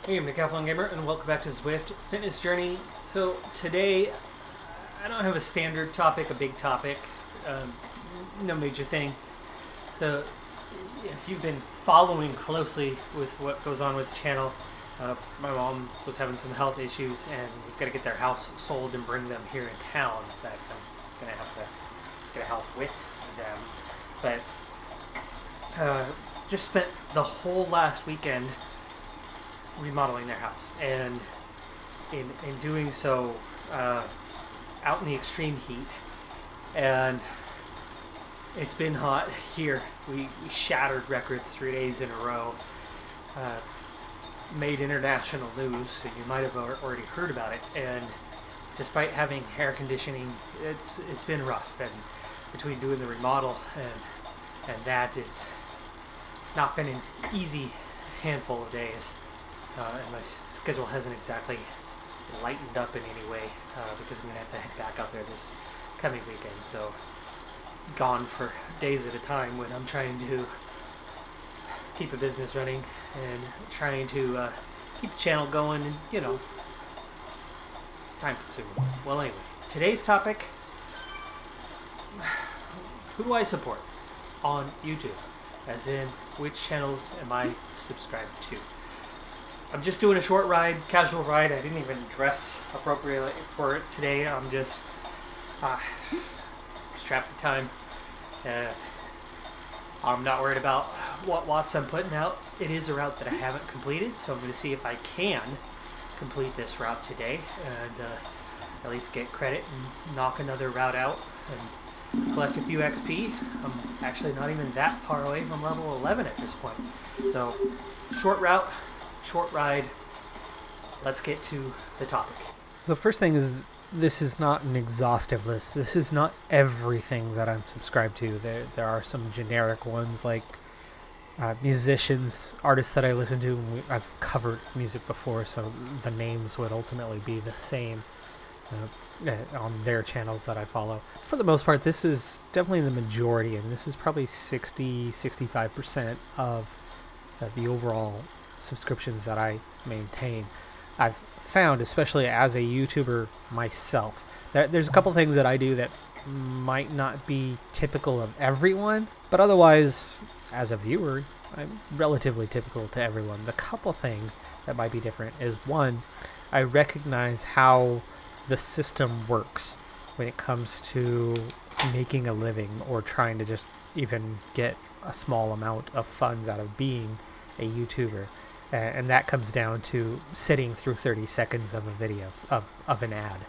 Hey, I'm Decathlon Gamer, and welcome back to Zwift Fitness Journey. So today, I don't have a standard topic, a big topic, no major thing. So if you've been following closely with what goes on with the channel, my mom was having some health issues, and we've got to get their house sold and bring them here in town. In fact, I'm going to have to get a house with them. But just spent the whole last weekend remodeling their house, and in doing so, out in the extreme heat, and it's been hot here. We shattered records 3 days in a row, made international news, so you might have already heard about it. And despite having air conditioning, it's been rough, and between doing the remodel and that, it's not been an easy handful of days. And my schedule hasn't exactly lightened up in any way, because I'm going to have to head back out there this coming weekend. So, gone for days at a time when I'm trying to keep a business running and trying to keep the channel going, and, you know, time consuming. Well, anyway, today's topic: who do I support on YouTube? As in, which channels am I subscribed to? I'm just doing a short ride, casual ride. I didn't even dress appropriately for it today. I'm just strapped for time. I'm not worried about what watts I'm putting out. It is a route that I haven't completed, so I'm going to see if I can complete this route today and at least get credit and knock another route out and collect a few XP. I'm actually not even that far away from level 11 at this point. So, short route, short ride. Let's get to the topic. So first thing is, this is not an exhaustive list. This is not everything that I'm subscribed to. There are some generic ones, like musicians, artists that I listen to. I've covered music before, so the names would ultimately be the same on their channels that I follow. For the most part, this is definitely the majority, and this is probably 65% of the overall subscriptions that I maintain. I've found, especially as a YouTuber myself, that there's a couple things that I do that might not be typical of everyone, but otherwise, as a viewer, I'm relatively typical to everyone. The couple things that might be different is, one, I recognize how the system works when it comes to making a living or trying to just even get a small amount of funds out of being a YouTuber. And that comes down to sitting through 30 seconds of a video, of an ad,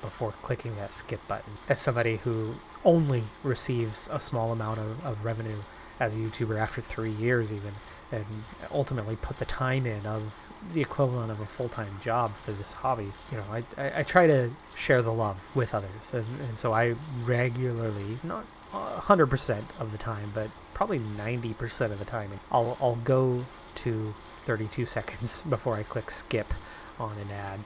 before clicking that skip button. As somebody who only receives a small amount of revenue as a YouTuber after 3 years even, and ultimately put the time in of the equivalent of a full-time job for this hobby, you know, I try to share the love with others. And so I regularly, not 100% of the time, but probably 90% of the time, I'll go to 32 seconds before I click skip on an ad,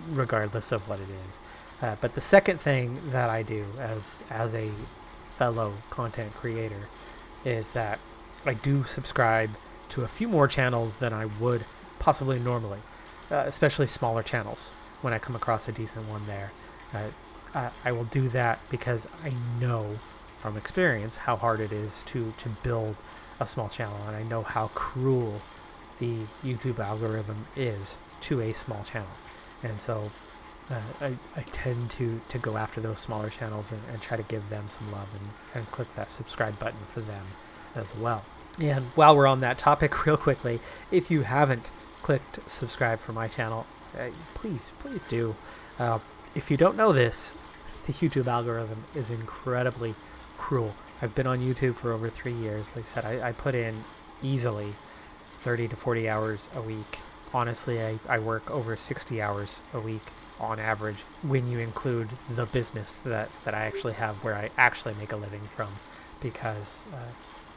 regardless of what it is. But the second thing that I do as a fellow content creator is that I do subscribe to a few more channels than I would possibly normally, especially smaller channels. When I come across a decent one there, I will do that because I know from experience how hard it is to build a small channel, and I know how cruel the YouTube algorithm is to a small channel. And so I tend to go after those smaller channels and try to give them some love and click that subscribe button for them as well. And while we're on that topic, real quickly, if you haven't clicked subscribe for my channel, please do. If you don't know this, the YouTube algorithm is incredibly cruel. I've been on YouTube for over 3 years. Like I said, I put in easily 30 to 40 hours a week. Honestly, I work over 60 hours a week on average when you include the business that I actually have, where I actually make a living from, because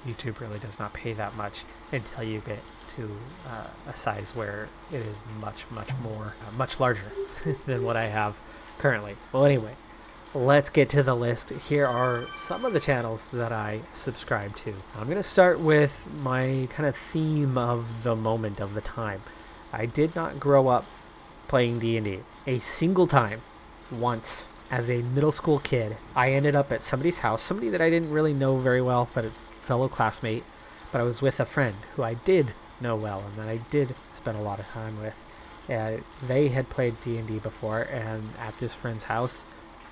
YouTube really does not pay that much until you get to a size where it is much more, much larger than what I have currently. Well, anyway, let's get to the list. Here are some of the channels that I subscribe to. I'm going to start with my kind of theme of the moment, of the time. I did not grow up playing D&D a single time. Once, as a middle school kid, I ended up at somebody's house, somebody that I didn't really know very well, but a fellow classmate, but I was with a friend who I did know well and that I did spend a lot of time with. They had played D&D before, and at this friend's house,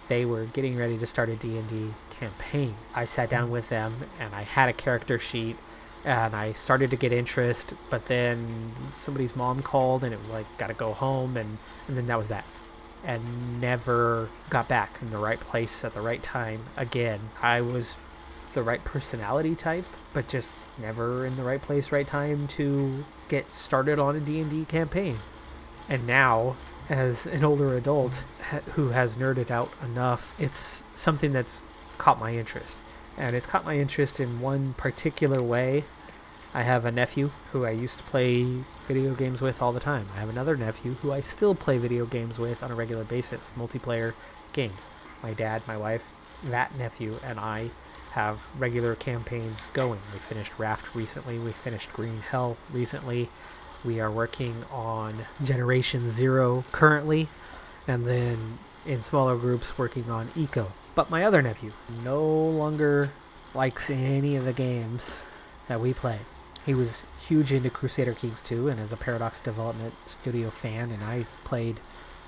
they were getting ready to start a D&D campaign. I sat down with them, and I had a character sheet, and I started to get interest, but then somebody's mom called, and it was like, gotta go home, and then that was that. And never got back in the right place at the right time again. I was the right personality type, but just never in the right place, right time to get started on a D&D campaign. And now, as an older adult who has nerded out enough, it's something that's caught my interest. And it's caught my interest in one particular way. I have a nephew who I used to play video games with all the time. I have another nephew who I still play video games with on a regular basis, multiplayer games. My dad, my wife, that nephew, and I have regular campaigns going. We finished Raft recently. We finished Green Hell recently. We are working on Generation Zero currently, and then in smaller groups working on Eco. But my other nephew no longer likes any of the games that we play. He was huge into Crusader Kings 2 and is a Paradox Development Studio fan, and I played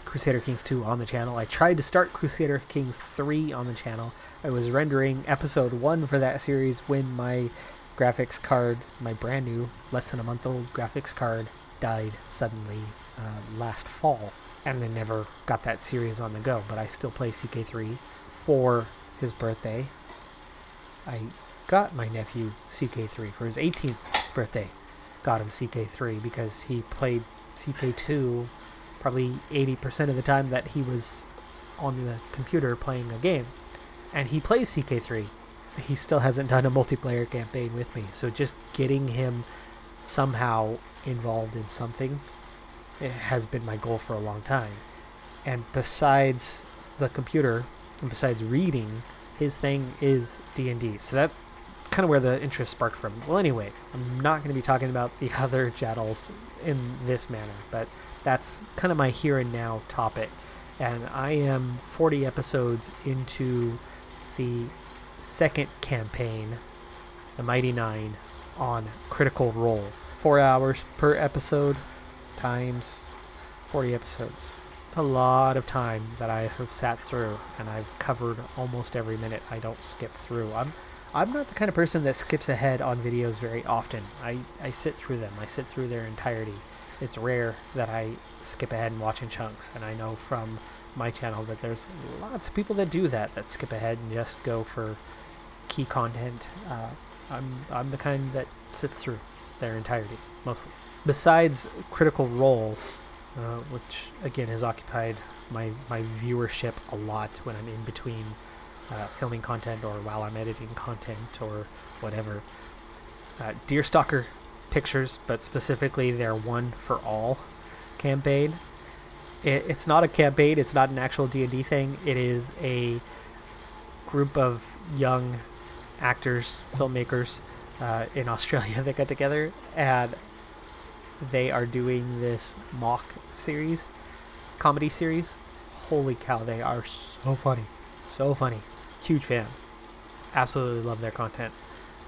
Crusader Kings 2 on the channel. I tried to start Crusader Kings 3 on the channel. I was rendering episode 1 for that series when my graphics card, my brand new, less than a month old graphics card, died suddenly last fall, and then never got that series on the go. But I still play CK3 for his birthday. I got my nephew CK3 for his 18th birthday. Got him CK3 because he played CK2 probably 80% of the time that he was on the computer playing a game. And he plays CK3. He still hasn't done a multiplayer campaign with me. So just getting him somehow involved in something, it has been my goal for a long time. And besides the computer, and besides reading, his thing is D&D. So that's kind of where the interest sparked from. Well, anyway, I'm not going to be talking about the other channels in this manner, but that's kind of my here and now topic. And I am 40 episodes into the second campaign, the Mighty Nine, on Critical Role. 4 hours per episode times 40 episodes. It's a lot of time that I have sat through, and I've covered almost every minute. I don't skip through. I'm not the kind of person that skips ahead on videos very often. I sit through them. I sit through their entirety. It's rare that I skip ahead and watch in chunks, and I know from my channel that there's lots of people that do that skip ahead and just go for key content. I'm the kind that sits through their entirety, mostly. Besides Critical Role, which again has occupied my viewership a lot when I'm in between filming content or while I'm editing content or whatever. Deerstalker Pictures, but specifically their One for All campaign. It's not a campaign, it's not an actual D&D thing. It is a group of young actors, filmmakers in Australia that got together, and they are doing this mock series, comedy series. Holy cow, they are so funny. So funny. Huge fan. Absolutely love their content.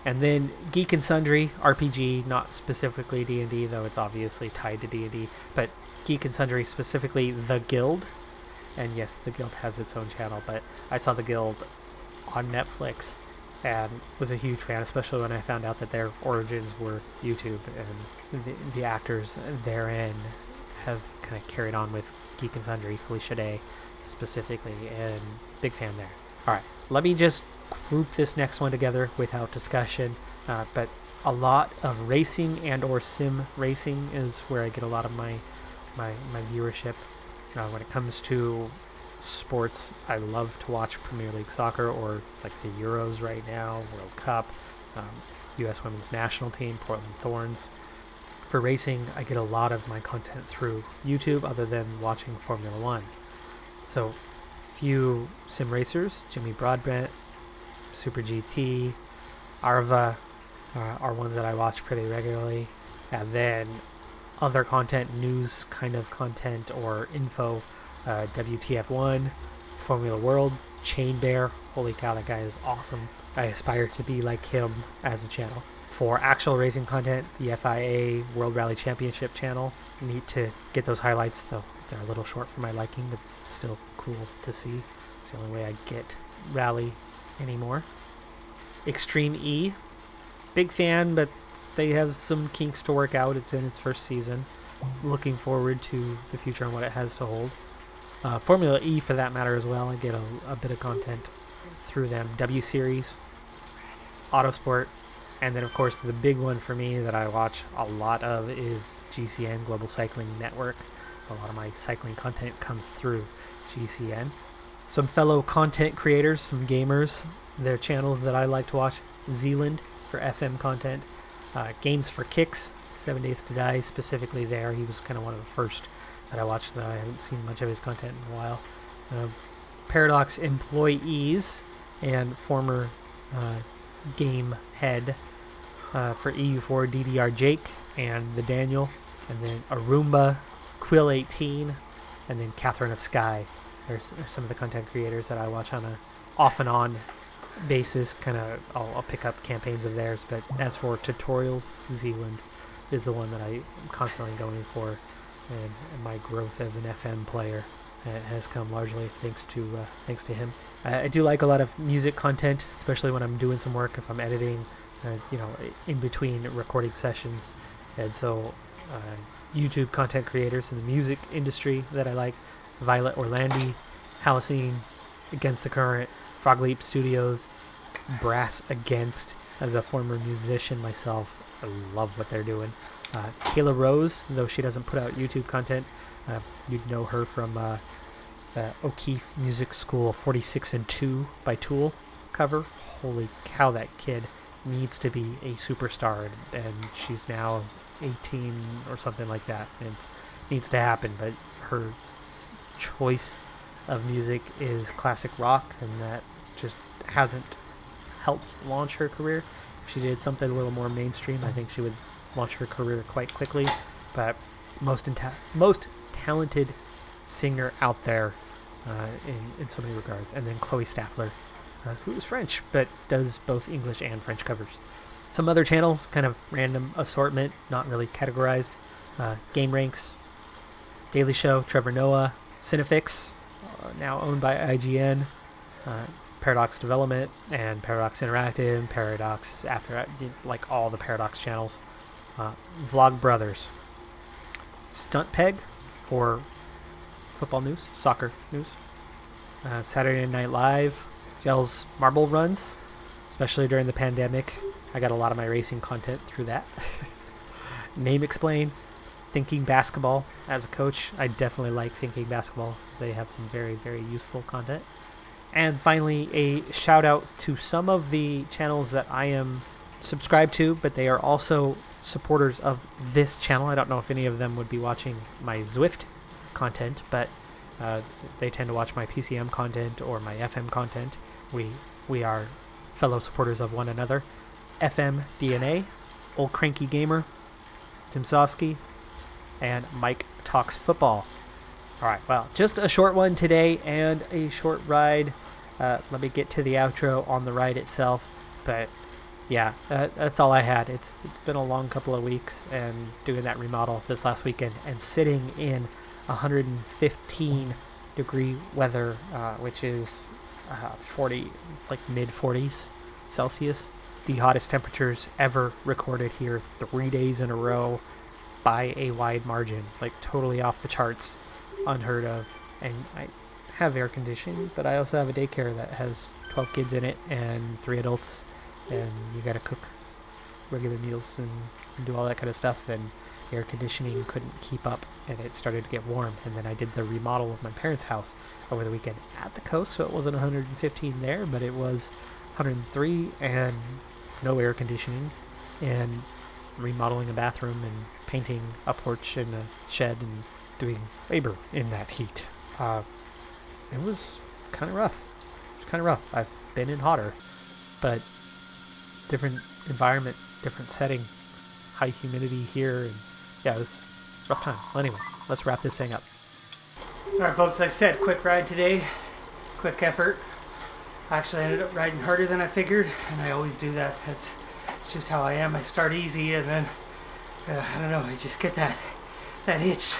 And then Geek and Sundry, RPG, not specifically D&D, though it's obviously tied to D&D, but Geek and Sundry, specifically The Guild. And yes, The Guild has its own channel, but I saw The Guild on Netflix and was a huge fan, especially when I found out that their origins were YouTube, and the actors therein have kind of carried on with Geek and Sundry, Felicia Day specifically, and big fan there. Alright, let me just group this next one together without discussion, but a lot of racing and or sim racing is where I get a lot of my viewership. When it comes to sports, I love to watch Premier League Soccer, or like the Euros right now, World Cup, U.S. Women's National Team, Portland Thorns. For racing, I get a lot of my content through YouTube, other than watching Formula One. So, few sim racers, Jimmy Broadbent, Super GT, Arva are ones that I watch pretty regularly. And then other content, news kind of content or info. WTF1, Formula World, Chain Bear. Holy cow, that guy is awesome. I aspire to be like him as a channel. For actual racing content, the FIA World Rally Championship channel. Need to get those highlights, though they're a little short for my liking, but still cool to see. It's the only way I get rally anymore. Extreme E, big fan, but they have some kinks to work out. It's in its first season. Looking forward to the future and what it has to hold. Formula E, for that matter, as well. I get a bit of content through them. W Series, Autosport, and then, of course, the big one for me that I watch a lot of is GCN, Global Cycling Network. So a lot of my cycling content comes through GCN. Some fellow content creators, some gamers, their channels that I like to watch. Zealand for FM content. Games for Kicks, 7 Days to Die, specifically there. He was kind of one of the first that I watched, though I haven't seen much of his content in a while. Paradox employees and former game head for EU4, DDR Jake and the Daniel, and then Arumba, Quill 18, and then Catherine of Sky. There's some of the content creators that I watch on a off and on basis. Kind of, I'll pick up campaigns of theirs, but as for tutorials, Zealand is the one that I'm constantly going for, and my growth as an FM player has come largely thanks to him. I do like a lot of music content, especially when I'm doing some work, if I'm editing, in between recording sessions. And so YouTube content creators in the music industry that I like: Violet Orlandi, Halcyon, Against the Current, Frog Leap Studios, Brass Against. As a former musician myself, I love what they're doing. Kayla Rose, though she doesn't put out YouTube content, you'd know her from O'Keefe Music School 46 and 2 by Tool cover. Holy cow, that kid needs to be a superstar, and she's now 18 or something like that. It needs to happen, but her choice of music is classic rock, and that just hasn't helped launch her career. If she did something a little more mainstream, I think she would launch her career quite quickly. But most talented singer out there in so many regards. And then Chloe Staffler, who is French but does both English and French covers. Some other channels, kind of random assortment, not really categorized. Game Ranks, Daily Show, Trevor Noah, Cinefix, now owned by IGN, Paradox Development, and Paradox Interactive, Paradox After, like all the Paradox channels. Vlog Brothers, Stunt Peg for football news, soccer news. Saturday Night Live, Gels Marble Runs, especially during the pandemic. I got a lot of my racing content through that. Name Explain, Thinking Basketball. As a coach, I definitely like Thinking Basketball. They have some very, very useful content. And finally, a shout out to some of the channels that I am subscribed to, but they are also supporters of this channel. I don't know if any of them would be watching my Zwift content, but they tend to watch my PCM content or my FM content. We are fellow supporters of one another. FM DNA, Old Cranky Gamer, Tim Sosky, and Mike Talks Football. Alright, well, just a short one today and a short ride. Let me get to the outro on the ride itself. But yeah, that's all I had. It's been a long couple of weeks, and doing that remodel this last weekend and sitting in 115 degree weather, which is 40, like mid 40s Celsius. The hottest temperatures ever recorded here 3 days in a row by a wide margin, like totally off the charts, unheard of. And I have air conditioning, but I also have a daycare that has 12 kids in it and 3 adults, and you gotta cook regular meals and do all that kind of stuff, and air conditioning couldn't keep up, and it started to get warm. And then I did the remodel of my parents' house over the weekend at the coast, so it wasn't 115 there, but it was 103 and no air conditioning, and remodeling a bathroom and painting a porch and a shed and doing labor in that heat. It was kind of rough. It was kind of rough. I've been in hotter, but different environment, different setting, high humidity here, and yeah, it rough time. Well, anyway, let's wrap this thing up. Alright folks, like I said, quick ride today, quick effort. I actually ended up riding harder than I figured, and I always do that. It's just how I am. I start easy, and then, I don't know, I just get that itch.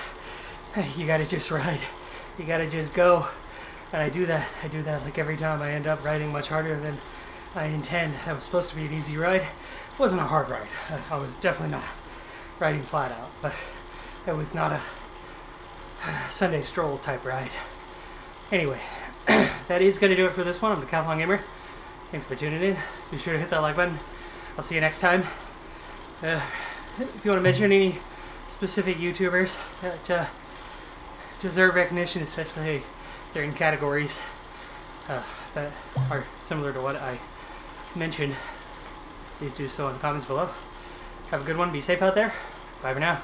You gotta just ride. You gotta just go. And I do that like every time. I end up riding much harder than I intend. That was supposed to be an easy ride. It wasn't a hard ride. I was definitely not riding flat out, but it was not a Sunday stroll type ride. Anyway, that is going to do it for this one. I'm the Decathlon Gamer. Thanks for tuning in. Be sure to hit that like button. I'll see you next time. If you want to mention any specific YouTubers that deserve recognition, especially if they're in categories that are similar to what I mentioned, please do so in the comments below. Have a good one. Be safe out there. Bye for now.